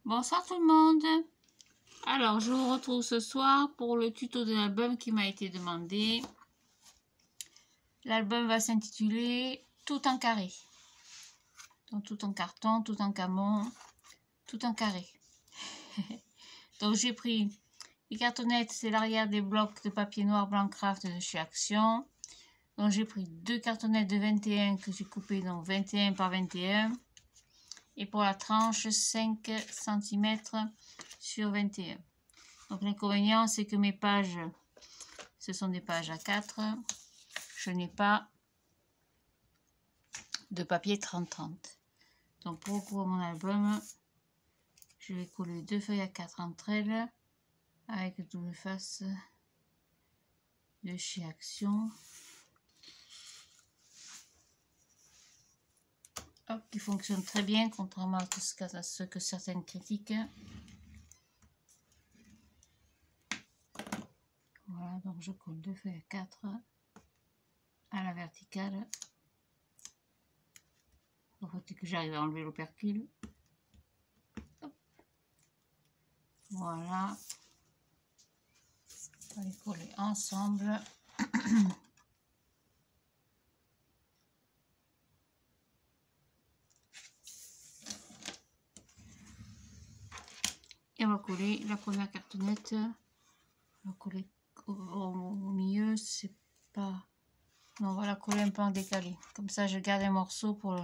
Bonsoir tout le monde. Alors je vous retrouve ce soir pour le tuto de l'album qui m'a été demandé. L'album va s'intituler Tout en carré. Donc tout en carton, tout en camon, tout en carré. Donc j'ai pris les cartonnettes, c'est l'arrière des blocs de papier noir blanc craft de chez Action. Donc j'ai pris deux cartonnettes de 21 que j'ai coupées, donc 21 par 21. Et pour la tranche, 5 cm sur 21. Donc l'inconvénient, c'est que mes pages, ce sont des pages A4. Je n'ai pas de papier 30-30. Donc pour recouvrir mon album, je vais coller deux feuilles A4 entre elles avec double face de chez Action. Hop, qui fonctionne très bien, contrairement à ce que certaines critiquent. Voilà, donc je colle deux feuilles A4 à la verticale. Il faut que j'arrive à enlever l'opercule. Voilà. On va les coller ensemble. Et on va coller la première cartonnette. On va coller au milieu, c'est pas... Non, on va la coller un peu en décalé. Comme ça, je garde un morceau pour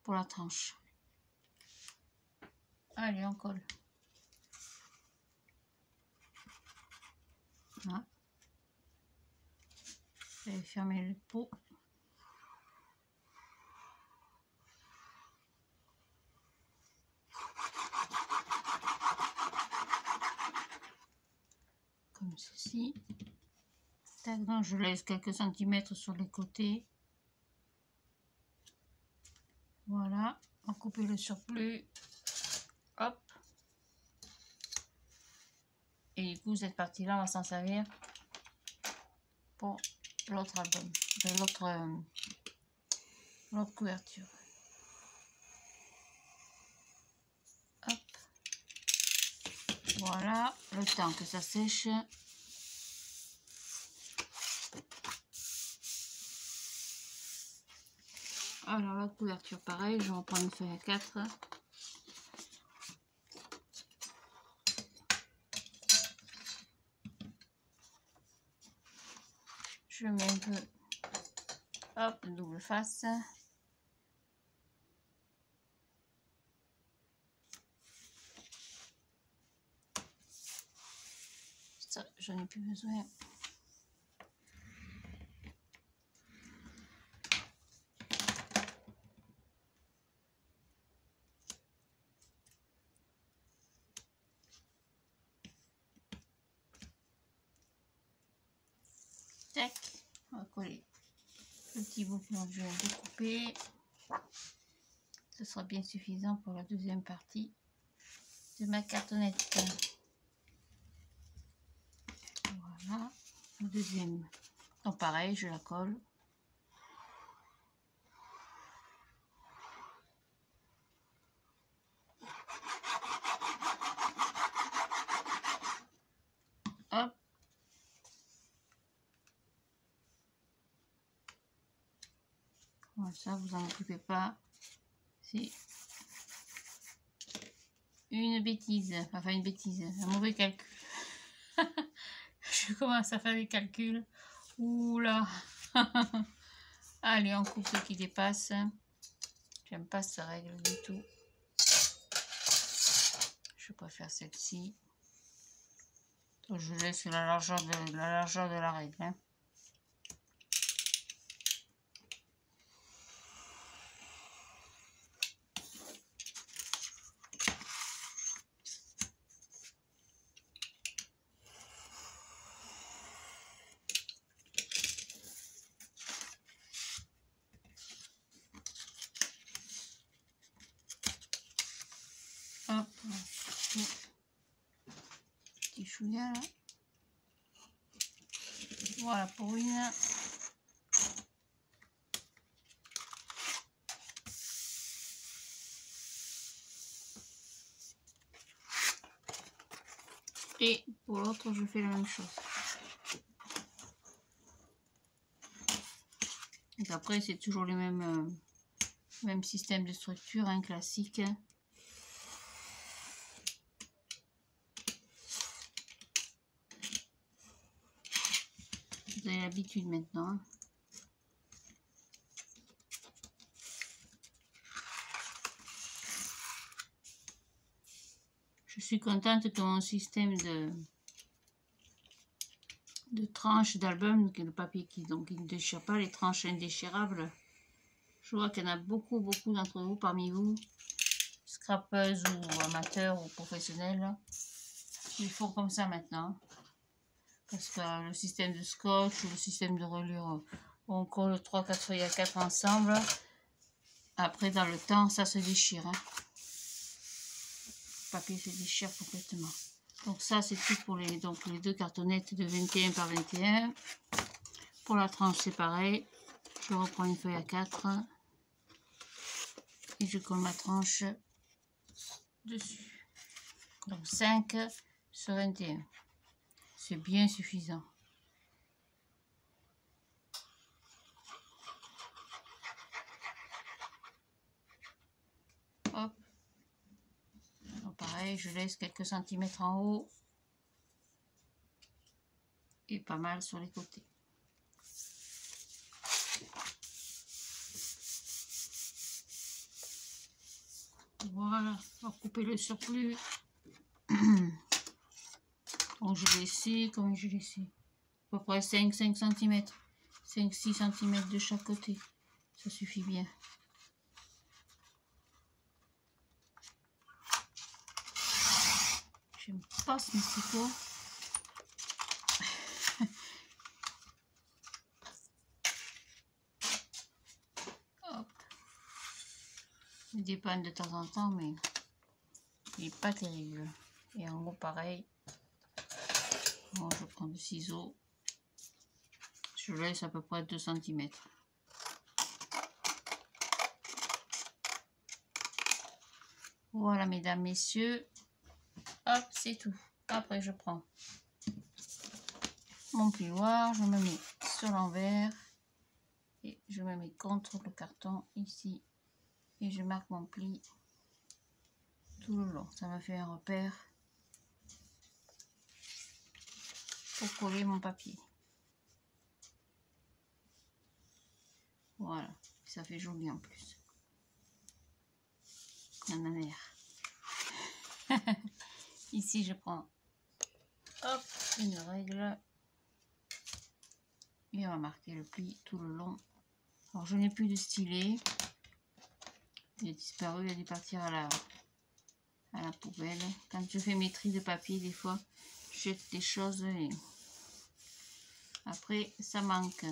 la tranche. Allez, on colle. Voilà. Je vais fermer le pot. Comme ceci. Tac, donc je laisse quelques centimètres sur les côtés. Voilà. On va couper le surplus. Hop. Et du coup, cette partie-là, on va s'en servir pour l'autre album, l'autre couverture. Hop. Voilà, le temps que ça sèche. Alors la couverture, pareil, je reprends une feuille A4. Je mets un peu, hop, double face. Ça, j'en ai plus besoin. Tac, on va coller le petit bout que je viens de couper. Ce sera bien suffisant pour la deuxième partie de ma cartonnette. Voilà, le deuxième. Donc pareil, je la colle. Hop. Comme ça, vous en occupez pas. C'est une bêtise, enfin une bêtise, un mauvais calcul. Je commence à faire des calculs. Oula. Allez, on coupe ce qui dépasse. J'aime pas cette règle du tout. Je préfère celle-ci. Je laisse la largeur de la règle. Hein. Hop, petit chouïa là. Voilà pour une. Et pour l'autre, je fais la même chose. Donc après, c'est toujours les mêmes systèmes de structure, hein, classique. Vous avez l'habitude maintenant. Hein. Je suis contente que mon système de tranches d'album, le papier qui ne déchire pas, les tranches indéchirables. Je vois qu'il y en a beaucoup d'entre vous, parmi vous, scrapeuses ou amateurs ou professionnels, ils font comme ça maintenant. Parce que le système de scotch ou le système de reliure, on colle 3-4 feuilles à 4 ensemble. Après, dans le temps, ça se déchire. Hein. Le papier se déchire complètement. Donc ça, c'est tout pour les 2 cartonnettes de 21 par 21. Pour la tranche, c'est pareil. Je reprends une feuille à 4 et je colle ma tranche dessus. Donc 5 sur 21. C'est bien suffisant. Hop. Donc pareil, je laisse quelques centimètres en haut et pas mal sur les côtés. Voilà, on va couper le surplus. Donc je laisse comme je laisse. À peu près 5 cm. 5-6 cm de chaque côté. Ça suffit bien. J'aime pas ce mystico. Hop. Il dépanne de temps en temps, mais il n'est pas terrible. Et en haut, pareil. Bon, je prends le ciseau. Je laisse à peu près 2 cm. Voilà, mesdames, messieurs. Hop, c'est tout. Après, je prends mon plioir, je me mets sur l'envers et je me mets contre le carton ici et je marque mon pli tout le long. Ça me fait un repère pour coller mon papier. Voilà, ça fait joli en plus. On a l'air. Ici, je prends hop, une règle et on va marquer le pli tout le long. Alors, je n'ai plus de stylet. Il a disparu, il a dû partir à la poubelle. Quand je fais mes tris de papier, des fois, je jette des choses et après, ça manque.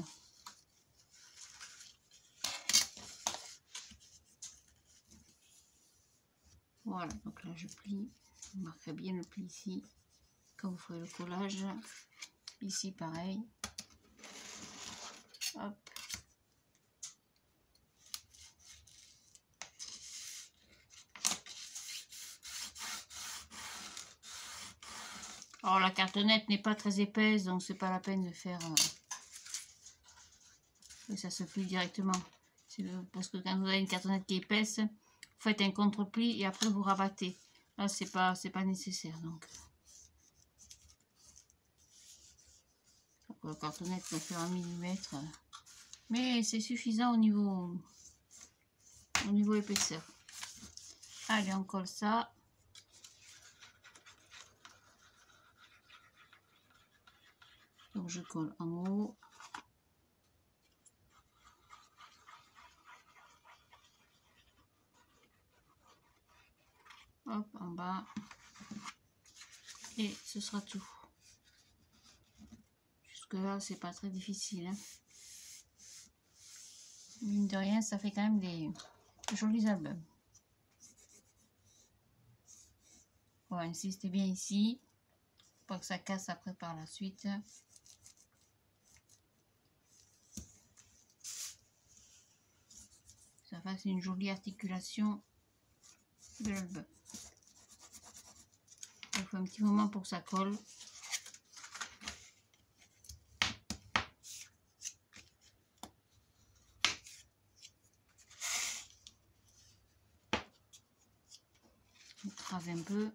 Voilà, donc là, je plie. Je marque bien le pli ici. Quand vous ferez le collage, ici, pareil. Hop. Alors la cartonnette n'est pas très épaisse, donc c'est pas la peine de faire... Et ça se plie directement. Parce que quand vous avez une cartonnette qui est épaisse, vous faites un contre-pli et après vous rabattez. Là, c'est pas nécessaire. Donc la cartonnette va faire 1 mm. Mais c'est suffisant au niveau épaisseur. Allez, on colle ça. Donc je colle en haut. Hop, en bas. Et ce sera tout. Jusque là, c'est pas très difficile. Hein. Mine de rien, ça fait quand même des jolis albums. On va insister bien ici. Pas que ça casse après par la suite. Ça fasse une jolie articulation de l'album. Il faut un petit moment pour que ça colle. On trave un peu.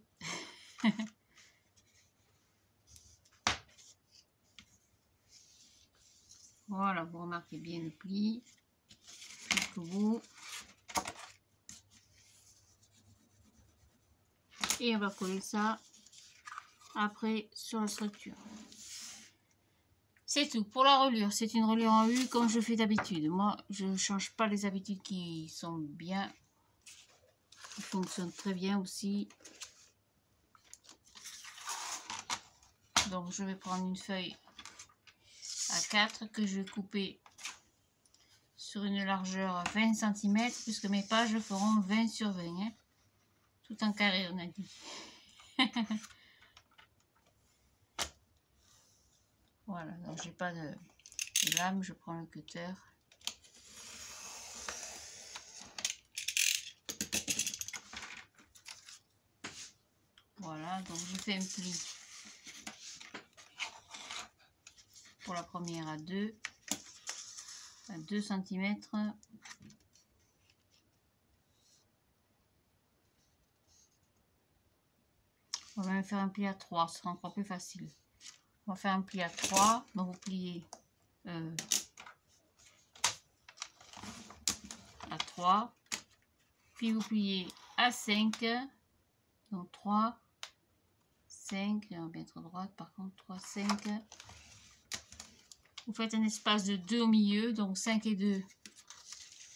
Voilà, vous remarquez bien le pli jusqu'au bout. Et on va coller ça après sur la structure. C'est tout pour la reliure. C'est une reliure en U comme je fais d'habitude. Moi, je ne change pas les habitudes qui sont bien. Qui fonctionnent très bien aussi. Donc je vais prendre une feuille à 4 que je vais couper sur une largeur 20 cm puisque mes pages feront 20 sur 20. Hein. Tout en carré, on a dit. Voilà, donc j'ai pas de lame, je prends le cutter. Voilà, donc je fais un pli pour la première à 2 cm. On va même faire un pli à 3, ce sera encore plus facile. On va faire un pli à 3, donc vous pliez à 3, puis vous pliez à 5, donc 3, 5, on va bien être droite par contre, 3, 5. Vous faites un espace de 2 au milieu, donc 5 et 2,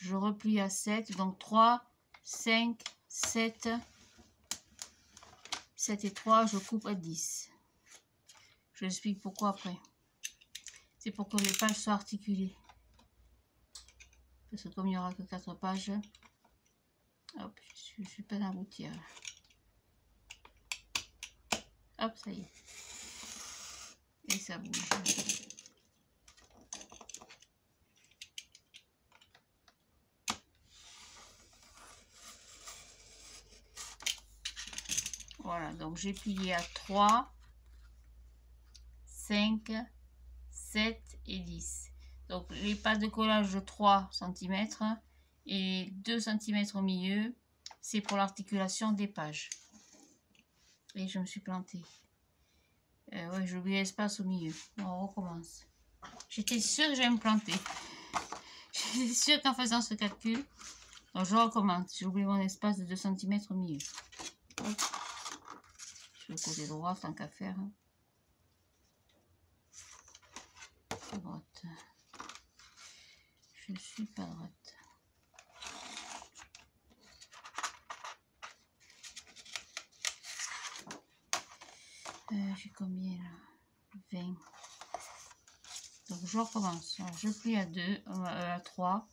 je replie à 7, donc 3, 5, 7, 7 et 3, je coupe à 10. Je vous explique pourquoi après. C'est pour que les pages soient articulées. Parce que comme il n'y aura que 4 pages, hop, je suis pas d'aboutir. Hop, ça y est. Et ça bouge. Voilà, donc j'ai plié à 3, 5, 7 et 10. Donc les pas de collage de 3 cm et 2 cm au milieu, c'est pour l'articulation des pages. Et je me suis plantée. Ouais, j'ai oublié l'espace au milieu. Bon, on recommence. J'étais sûre que j'allais me planter. J'étais sûre qu'en faisant ce calcul, donc je recommence. J'ai oublié mon espace de 2 cm au milieu. Hop. Sur le côté droit, tant qu'à faire. À droite. Je suis pas droite. J'ai combien là? 20. Donc je recommence. Alors, je plie à 2, à 3.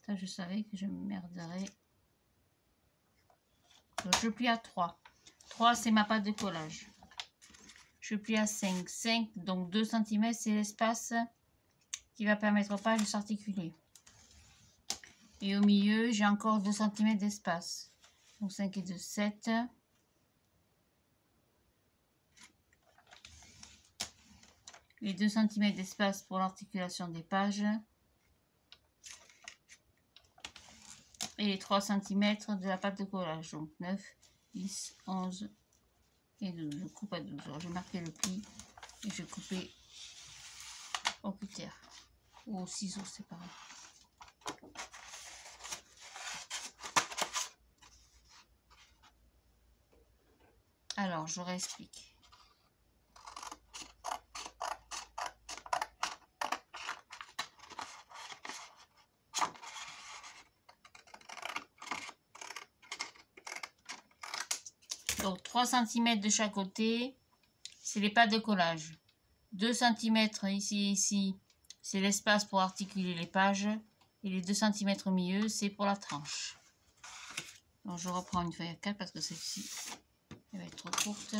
Ça, je savais que je me merderais. Donc je plie à 3. 3, c'est ma pâte de collage. Je plie à 5. 5, donc 2 cm, c'est l'espace qui va permettre aux pages de s'articuler. Et au milieu, j'ai encore 2 cm d'espace. Donc 5 et 2, 7. Les 2 cm d'espace pour l'articulation des pages. Et les 3 cm de la pâte de collage. Donc 9, 10, 11 et 12. Je coupe à 12. Alors je vais marquer le pli et je vais couper au cutter ou au ciseau, c'est pareil. Alors je réexplique. Donc 3 cm de chaque côté, c'est les pattes de collage. 2 cm ici et ici, c'est l'espace pour articuler les pages. Et les 2 cm au milieu, c'est pour la tranche. Donc je reprends une feuille à 4 parce que celle-ci, elle va être trop courte.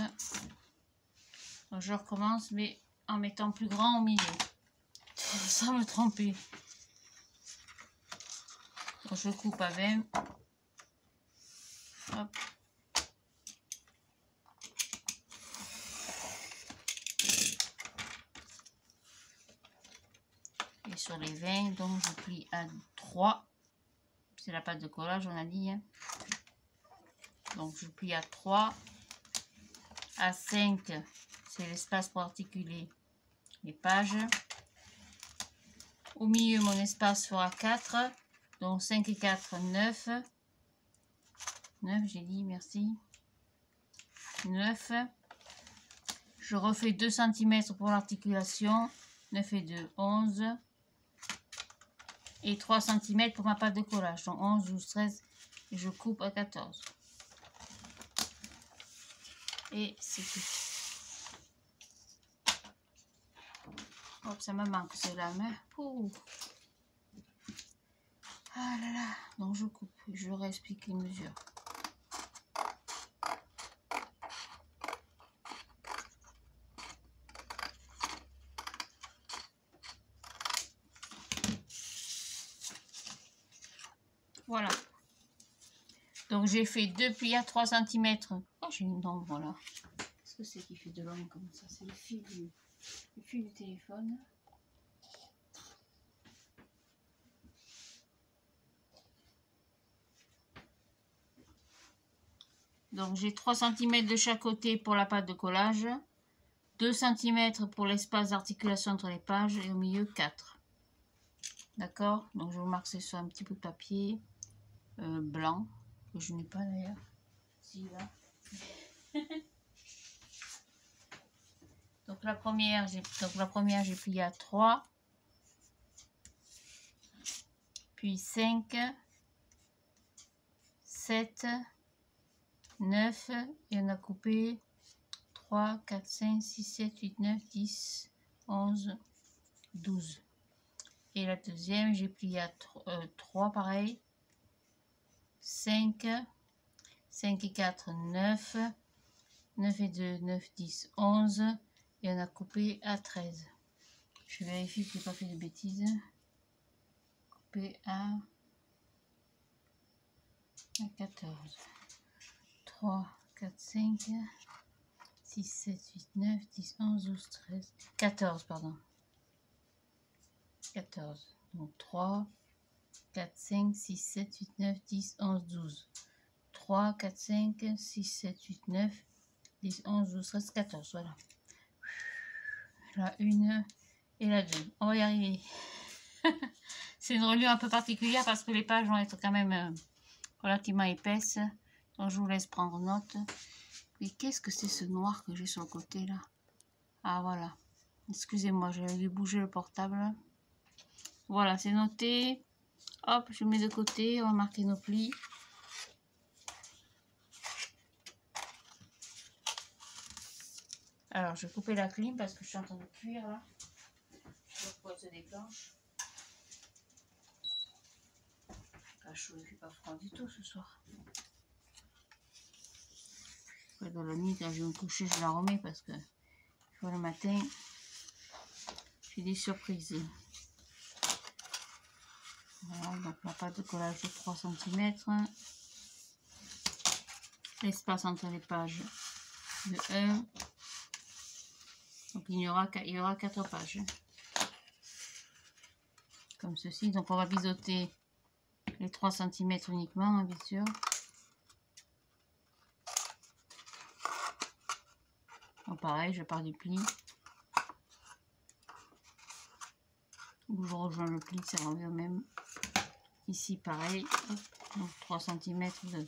Donc je recommence, mais en mettant plus grand au milieu. Sans me tromper. Donc je coupe à 20. Hop. Et sur les 20, donc je plie à 3. C'est la pâte de collage, on a dit. Hein. Donc je plie à 3. À 5, c'est l'espace pour articuler les pages. Au milieu, mon espace fera 4. Donc 5 et 4, 9. 9, j'ai dit, merci. 9. Je refais 2 cm pour l'articulation. 9 et 2, 11. Et 3 cm pour ma pâte de collage. Donc 11, 12, 13. Et je coupe à 14. Et c'est tout. Hop, ça me manque cela. Ouh. Ah là là. Donc je coupe. Je réexplique les mesures. Voilà. Donc j'ai fait 2 plis à 3 cm. Oh, j'ai une ombre voilà. Qu'est-ce que c'est qui fait de l'ombre comme ça? C'est le fil du téléphone. Donc j'ai 3 cm de chaque côté pour la pâte de collage. 2 cm pour l'espace d'articulation entre les pages. Et au milieu 4. D'accord? Donc je vous marque ça sur un petit bout de papier blanc. Que je n'ai pas d'ailleurs. Si, là. Donc la première, j'ai plié à 3. Puis 5, 7, 9. Et on a coupé 3, 4, 5, 6, 7, 8, 9, 10, 11, 12. Et la deuxième, j'ai plié à 3 pareil. 5, 5 et 4, 9. 9 et 2, 9, 10, 11. Et on a coupé à 13. Je vérifie que je n'ai pas fait de bêtises. Coupé à 14. 3, 4, 5, 6, 7, 8, 9, 10, 11, 12, 13. 14, pardon. 14. Donc 3, 4, 5, 6, 7, 8, 9, 10, 11, 12. 3, 4, 5, 6, 7, 8, 9, 10, 11, 12, 13, 14. Voilà. La 1 et la 2. On va y arriver. C'est une reliure un peu particulière parce que les pages vont être quand même relativement épaisses. Donc je vous laisse prendre note. Mais qu'est-ce que c'est ce noir que j'ai sur le côté là? Ah voilà. Excusez-moi, j'avais dû bouger le portable. Voilà, c'est noté. Hop, je mets de côté. On va marquer nos plis. Alors, je vais couper la clim parce que je suis en train de cuire là. Je sais pas pourquoi elle se déclenche. Pas chaud, il fait pas froid du tout ce soir. Après, dans la nuit, quand je vais me coucher, je la remets parce que le matin, j'ai des surprises. Voilà, donc la pâte de collage de 3 cm. L'espace entre les pages de 1. Donc il y aura 4 pages. Comme ceci. Donc on va biseauter les 3 cm uniquement, hein, bien sûr. Donc pareil, je pars du pli. Où je rejoins le pli, ça revient même. Ici pareil. Hop. Donc 3 cm de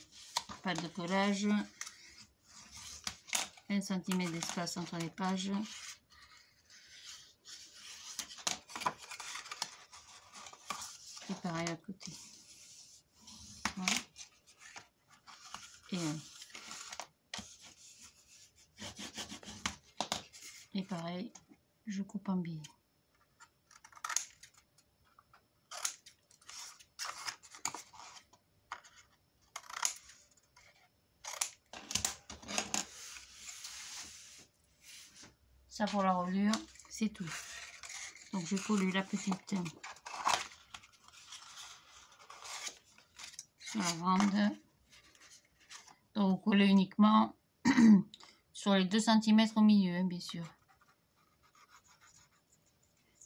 pâte de collage. 1 cm d'espace entre les pages. Et pareil à côté. Voilà. Et pareil, je coupe en billes. Ça pour la reliure, c'est tout. Donc je colle la petite sur la grande. Donc vous collez uniquement sur les 2 cm au milieu, hein, bien sûr.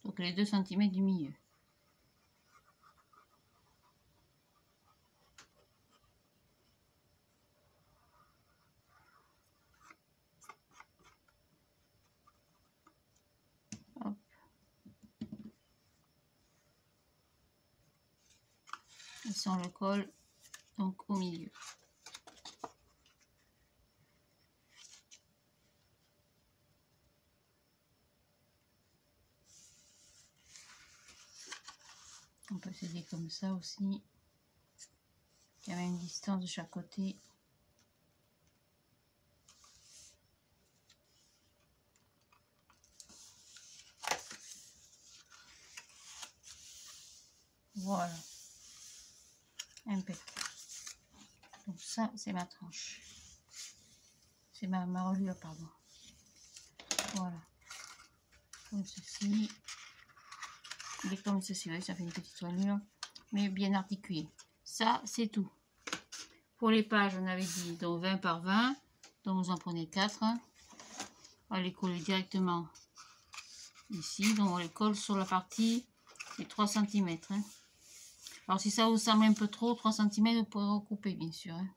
Donc les 2 cm du milieu. sans le col, donc au milieu. On peut s'aider comme ça aussi. Il y a même une distance de chaque côté. Voilà. Impeccable. Donc ça, c'est ma tranche. C'est ma reliure, pardon. Voilà. Comme ceci. Il est comme ceci, oui, ça fait une petite reliure. Mais bien articulé. Ça, c'est tout. Pour les pages, on avait dit donc 20 par 20. Donc vous en prenez 4. On va les coller directement ici. Donc on les colle sur la partie des 3 cm. Hein. Alors si ça vous semble un peu trop, 3 cm, vous pourrez recouper bien sûr. Hein.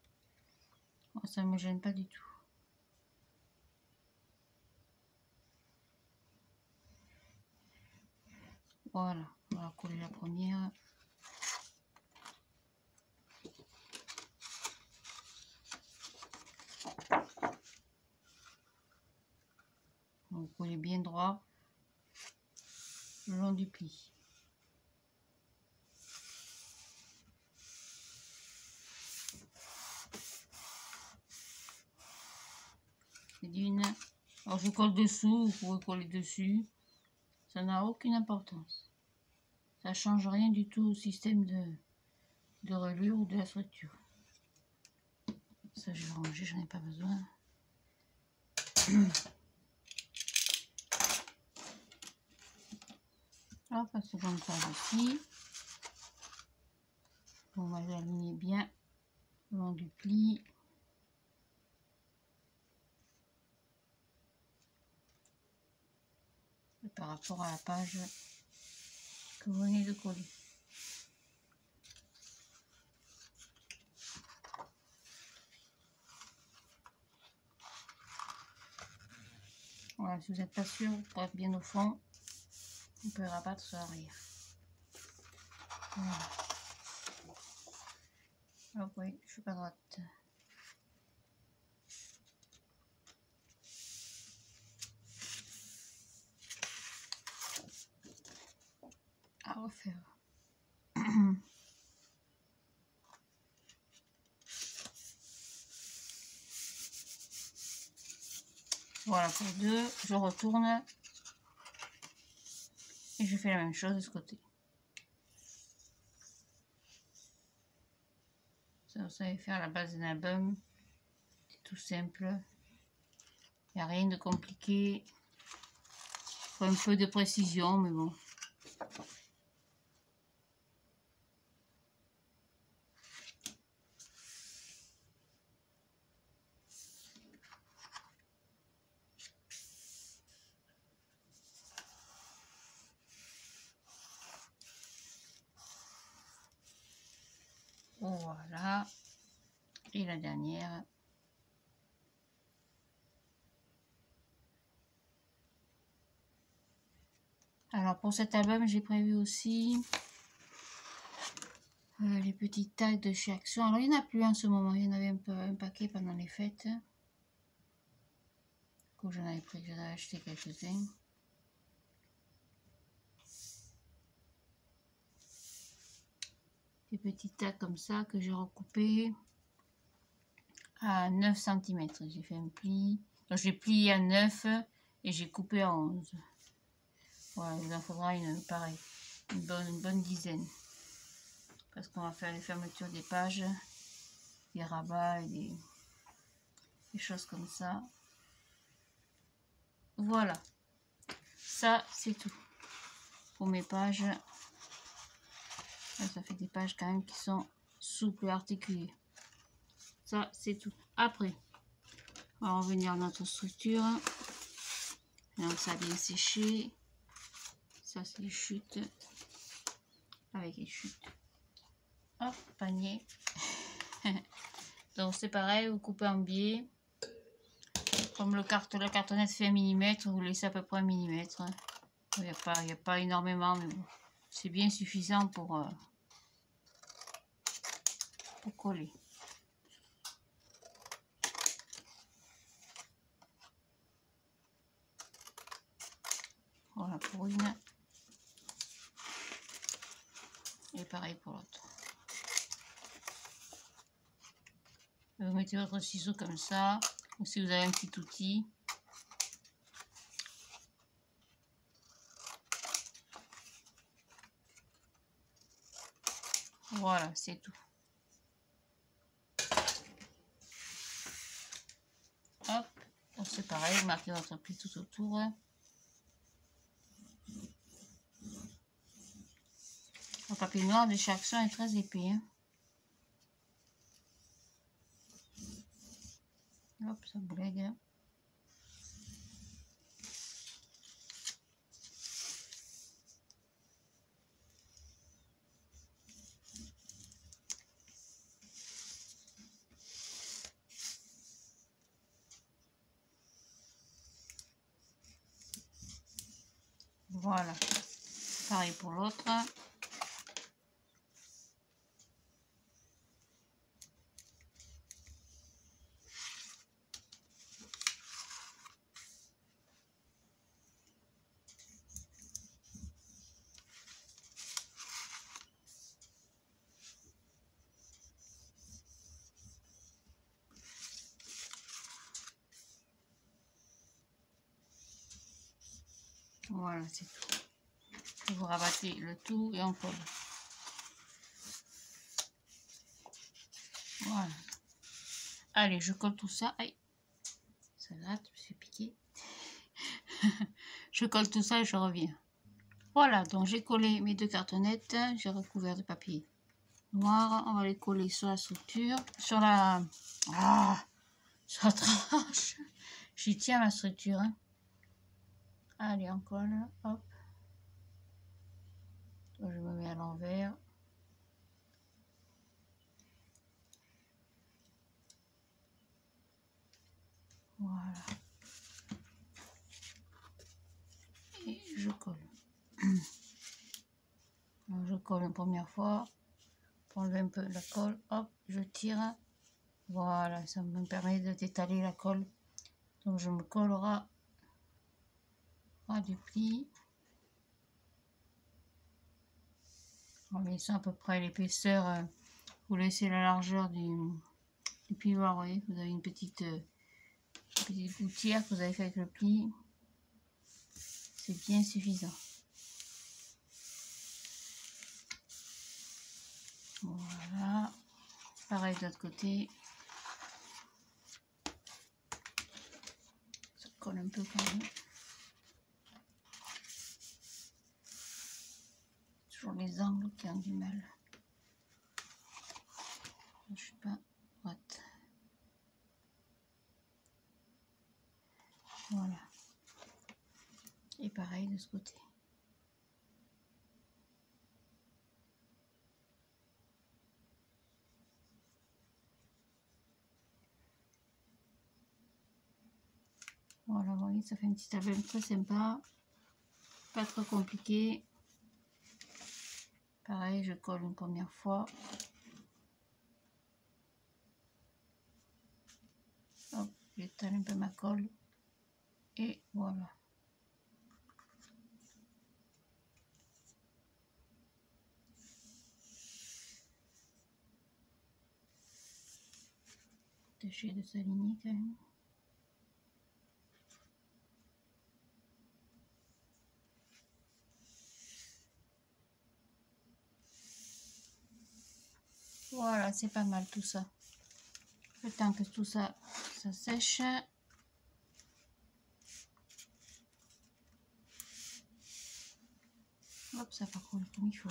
Moi, ça ne me gêne pas du tout. Voilà, on va coller la première. Vous collez bien droit le long du pli. C'est d'une. Alors je colle dessous, vous pouvez coller dessus. Ça n'a aucune importance. Ça change rien du tout au système de reliure ou de la structure. Ça je vais ranger, j'en ai pas besoin. Hop, la seconde page ici. On va l'aligner bien le long du pli. Et par rapport à la page que vous venez de coller. Voilà, si vous n'êtes pas sûr, pour être bien au fond, on peut rabattre sur l'arrière. Voilà. Hop, oui, je suis pas droite. À refaire. Voilà, pour deux, je retourne et je fais la même chose de ce côté. Ça, vous savez faire la base d'un album. C'est tout simple. Il n'y a rien de compliqué. Il faut un peu de précision, mais bon. Voilà. Et la dernière. Alors pour cet album, j'ai prévu aussi les petites tags de chez Action. Alors il n'y en a plus en ce moment. Il y en avait un paquet pendant les fêtes. Que j'en avais pris, j'en avais acheté quelques-uns. Des petits tags comme ça que j'ai recoupé à 9 cm. J'ai fait un pli. Donc j'ai plié à 9 et j'ai coupé à 11. Voilà, il en faudra une pareille, une bonne dizaine. Parce qu'on va faire les fermetures des pages, des rabats et des choses comme ça. Voilà. Ça, c'est tout. Pour mes pages. Là, ça fait des pages quand même qui sont souples et articulées. Ça, c'est tout. Après, on va revenir à notre structure. Donc, ça a bien séché. Ça, c'est les chutes. Avec les chutes. Hop, panier. Donc, c'est pareil, vous coupez en biais. Comme la cartonnette fait 1 mm, vous laissez à peu près 1 mm. Il n'y a pas énormément, mais bon. C'est bien suffisant pour pour coller. Voilà pour une. Et pareil pour l'autre. Vous mettez votre ciseau comme ça, ou si vous avez un petit outil. Voilà, c'est tout. Hop, donc c'est pareil, vous marquez votre pli tout autour. Le papier noir de chaque son est très épais. Hein. Hop, ça boulegue. Voilà, pareil pour l'autre. Voilà, c'est tout. Vous rabattez le tout et on colle. Voilà. Allez, je colle tout ça. Aïe, ça gratte, je me suis piqué. Je colle tout ça et je reviens. Voilà, donc j'ai collé mes deux cartonnettes. J'ai recouvert de papier noir. On va les coller sur la structure. Sur la... Ah, sur la tranche. J'y tiens ma structure. Hein. Allez, on colle. Hop. Donc, je me mets à l'envers. Voilà. Et je colle. Donc, je colle une première fois. Pour enlever un peu la colle. Hop, je tire. Voilà, ça me permet de d'étaler la colle. Donc, je me collera à du pli. En laissant à peu près l'épaisseur. Vous laissez la largeur du pivoine. Vous voyez, vous avez une petite gouttière que vous avez fait avec le pli. C'est bien suffisant. Voilà. Pareil de l'autre côté. Ça colle un peu quand même. Toujours les angles qui ont du mal. Je suis pas droite. Voilà. Et pareil de ce côté. Voilà, vous voyez, ça fait une petite album très sympa. Pas trop compliqué. Pareil, je colle une première fois. Hop, j'étale un peu ma colle. Et voilà. Tâchez de s'aligner quand même. Voilà, c'est pas mal tout ça. Le temps que tout ça, ça sèche. Hop, ça va couler comme il faut.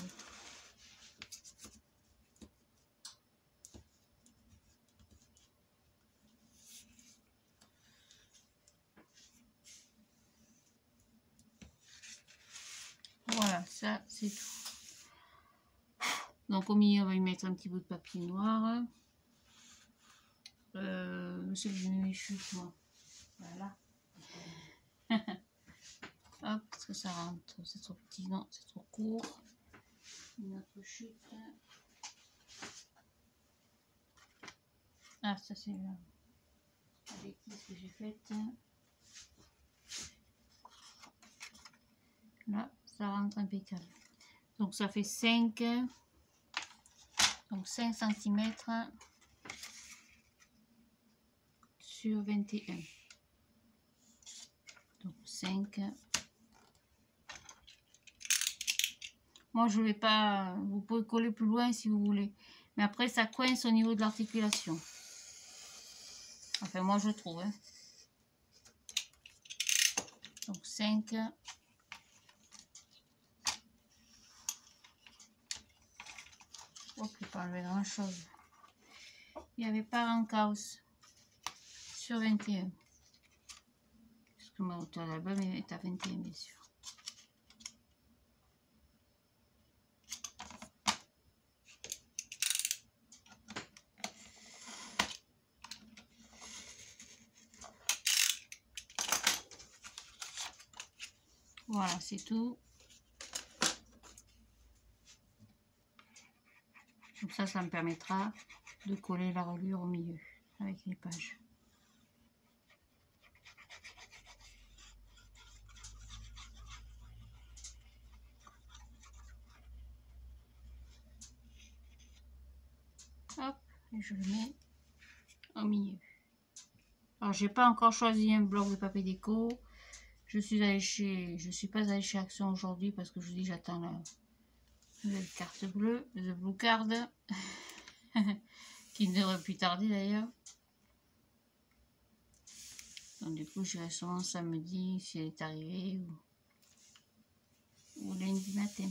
Voilà, ça c'est tout. Donc au milieu, on va y mettre un petit bout de papier noir. C'est le chute, moi. Voilà. Hop, parce que ça rentre. C'est trop petit, non, c'est trop court. Une autre chute. Ah, ça c'est la bêtise que j'ai faite. Là, ça rentre impeccable. Donc ça fait 5. Donc 5 cm sur 21. Donc 5. Moi je vais pas, vous pouvez coller plus loin si vous voulez. Mais après ça coince au niveau de l'articulation. Enfin moi je trouve. Hein. Donc 5. Oh, je peux pas enlever grand chose. Il n'y avait pas en chaos sur 21. Parce que ma hauteur d'album est à 21 bien sûr. Voilà, c'est tout. Comme ça me permettra de coller la reliure au milieu avec les pages. Hop, et je le mets au milieu. Alors, j'ai pas encore choisi un bloc de papier déco. Je suis pas allée chez Action aujourd'hui parce que je dis j'attends la nouvelle carte bleue, The Blue Card, qui ne devrait plus tarder d'ailleurs. Donc du coup, j'irai sûrement samedi si elle est arrivée ou lundi matin,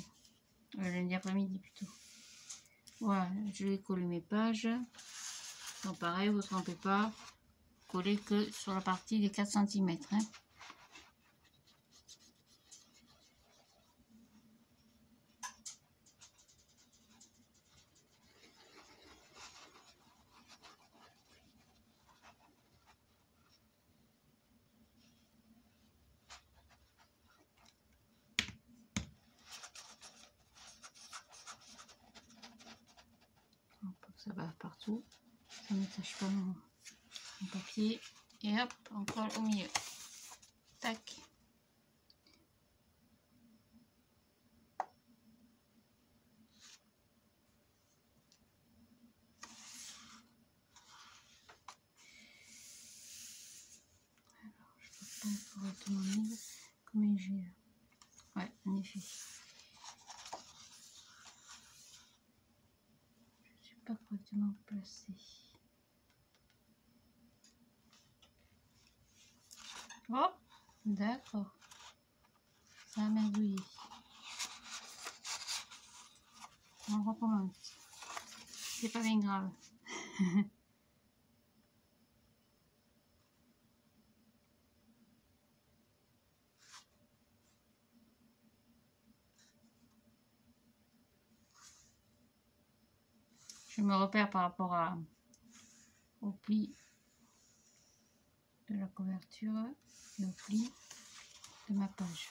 lundi après-midi plutôt. Voilà, je vais coller mes pages. Donc pareil, vous ne trompez pas, coller que sur la partie des 4 cm. Hein. Ça va partout, ça ne tâche pas mon papier. Et hop, on colle au milieu. Tac. Alors, je ne peux pas correctement mise comme j'ai. Ouais, en effet. Je ne suis pas correctement placée. Oh, d'accord. Ça a merdouillé. On recommence. C'est pas bien grave. Je me repère par rapport au pli de la couverture et au pli de ma page.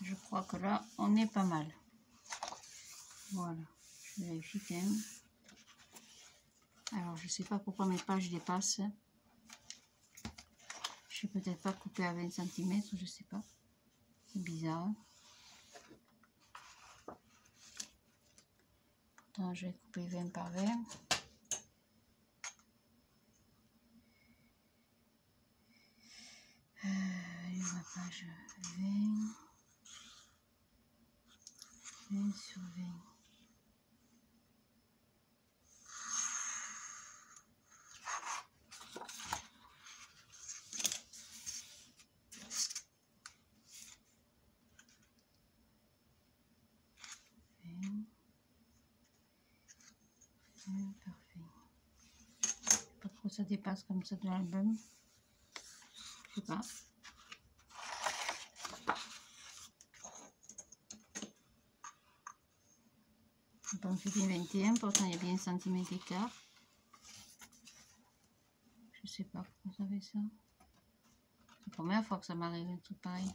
Je crois que là, on est pas mal. Voilà, je vérifie quand même. Alors, je sais pas pourquoi mes pages dépassent. Je vais peut-être pas couper à 20 cm, je sais pas. C'est bizarre. Pourtant, je vais couper 20 par 20. Ma page 20. 20 sur 20. Parfois ça dépasse comme ça de l'album. sais pas. On fait bien 21, pourtant il y a bien 1 cm d'écart. Je sais pas pourquoi ça fait ça. C'est la première fois que ça m'arrive un truc pareil.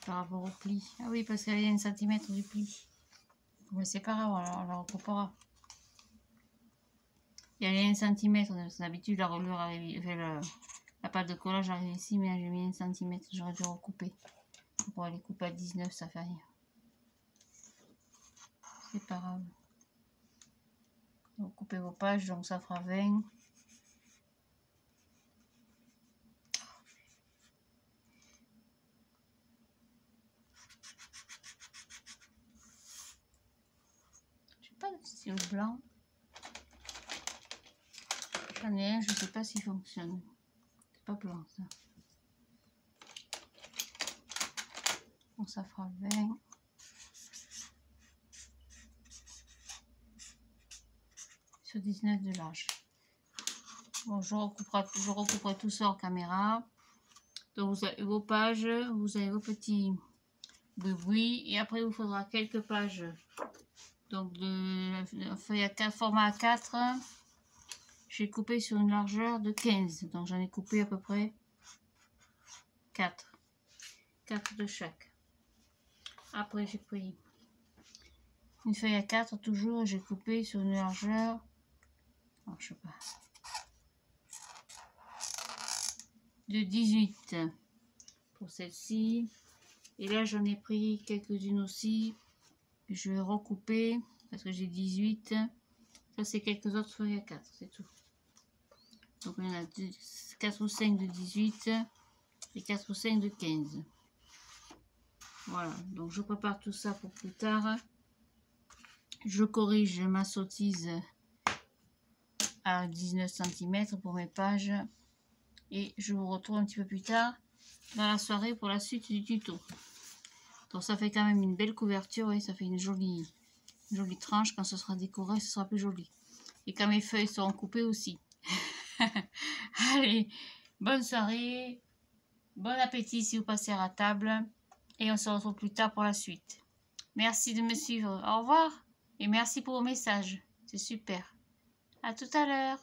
Par rapport au pli. Ah oui, parce qu'il y a 1 cm du pli. Mais c'est pas grave, on la recoupera. Il y a 1 cm, d'habitude la reliure arrive, la pâte de collage arrive ici, mais là j'ai mis 1 cm, j'aurais dû recouper. Pour aller couper à 19, ça fait rien. C'est pas grave. Vous coupez vos pages, donc ça fera 20. Je sais pas de stylo blanc. J'en ai un, je sais pas s'il fonctionne. C'est pas blanc ça. Donc ça fera 20. Sur 19 de large. Bon, je recouperai tout ça en caméra. Donc vous avez vos pages, vous avez vos petits bruits et après il vous faudra quelques pages. Donc de feuille à 4, format A4. J'ai coupé sur une largeur de 15. Donc j'en ai coupé à peu près 4. 4 de chaque. Après j'ai pris une feuille à 4 toujours, j'ai coupé sur une largeur, alors, je sais pas, de 18 pour celle-ci. Et là j'en ai pris quelques-unes aussi. Je vais recouper parce que j'ai 18. Ça c'est quelques autres feuilles à 4, c'est tout. Donc il y en a 4 ou 5 de 18 et 4 ou 5 de 15. Voilà, donc je prépare tout ça pour plus tard. Je corrige ma sottise à 19 cm pour mes pages. Et je vous retrouve un petit peu plus tard dans la soirée pour la suite du tuto. Donc ça fait quand même une belle couverture et ça fait une jolie tranche. Quand ce sera décoré, ce sera plus joli. Et quand mes feuilles seront coupées aussi. Allez, bonne soirée, bon appétit si vous passez à la table. Et on se retrouve plus tard pour la suite. Merci de me suivre. Au revoir. Et merci pour vos messages. C'est super. À tout à l'heure.